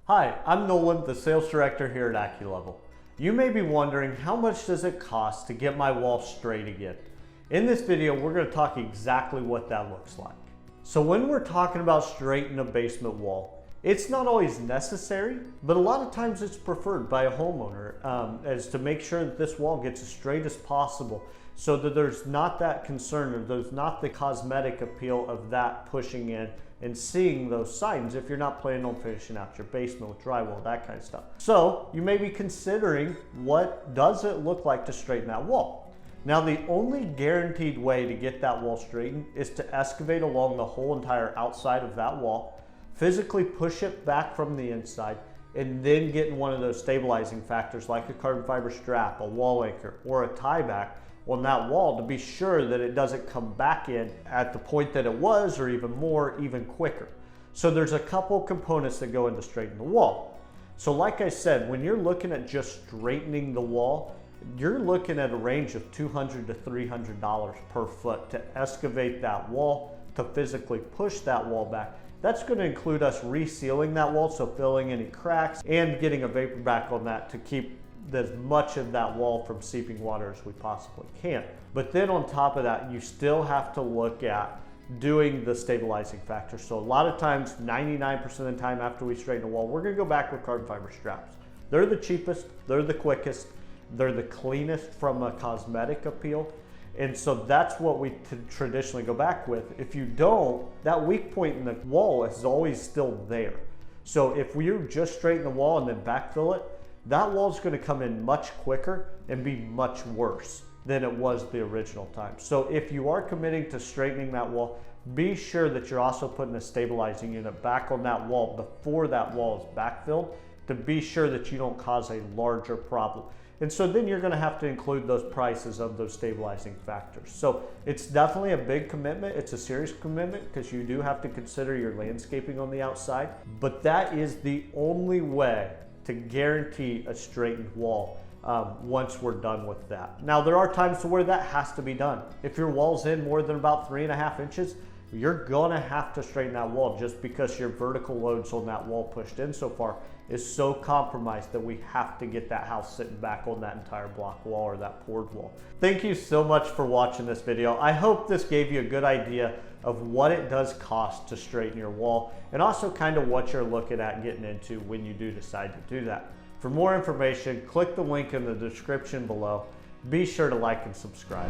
Hi, I'm Nolan, the sales director here at Acculevel. You may be wondering, how much does it cost to get my wall straight again? In this video, we're going to talk exactly what that looks like. So when we're talking about straightening a basement wall, it's not always necessary, but a lot of times it's preferred by a homeowner as to make sure that this wall gets as straight as possible so that there's not that concern or there's not the cosmetic appeal of that pushing in and seeing those signs if you're not planning on finishing out your basement with drywall, that kind of stuff. So you may be considering, what does it look like to straighten that wall? Now, the only guaranteed way to get that wall straightened is to excavate along the whole entire outside of that wall, physically push it back from the inside, and then get in one of those stabilizing factors like a carbon fiber strap, a wall anchor, or a tie back on that wall to be sure that it doesn't come back in at the point that it was, or even more, even quicker. So there's a couple components that go into straightening the wall. So like I said, when you're looking at just straightening the wall, you're looking at a range of $200 to $300 per foot to excavate that wall, to physically push that wall back. That's going to include us resealing that wall, so filling any cracks and getting a vapor back on that to keep as much of that wall from seeping water as we possibly can. But then on top of that, you still have to look at doing the stabilizing factor. So a lot of times, 99% of the time after we straighten a wall, we're going to go back with carbon fiber straps. They're the cheapest, they're the quickest, they're the cleanest from a cosmetic appeal. And so that's what we traditionally go back with. If you don't, that weak point in the wall is always still there. So if we just straighten the wall and then backfill it, that wall is going to come in much quicker and be much worse than it was the original time. So if you are committing to straightening that wall, be sure that you're also putting a stabilizing unit back on that wall before that wall is backfilled, to be sure that you don't cause a larger problem. And so then you're going to have to include those prices of those stabilizing factors. So it's definitely a big commitment. It's a serious commitment because you do have to consider your landscaping on the outside. But that is the only way to guarantee a straightened wall once we're done with that. Now, there are times where that has to be done. If your wall's in more than about 3.5 inches, you're gonna have to straighten that wall just because your vertical loads on that wall pushed in so far is so compromised that we have to get that house sitting back on that entire block wall or that poured wall. Thank you so much for watching this video. I hope this gave you a good idea of what it does cost to straighten your wall, and also kind of what you're looking at getting into when you do decide to do that. For more information, click the link in the description below. Be sure to like and subscribe.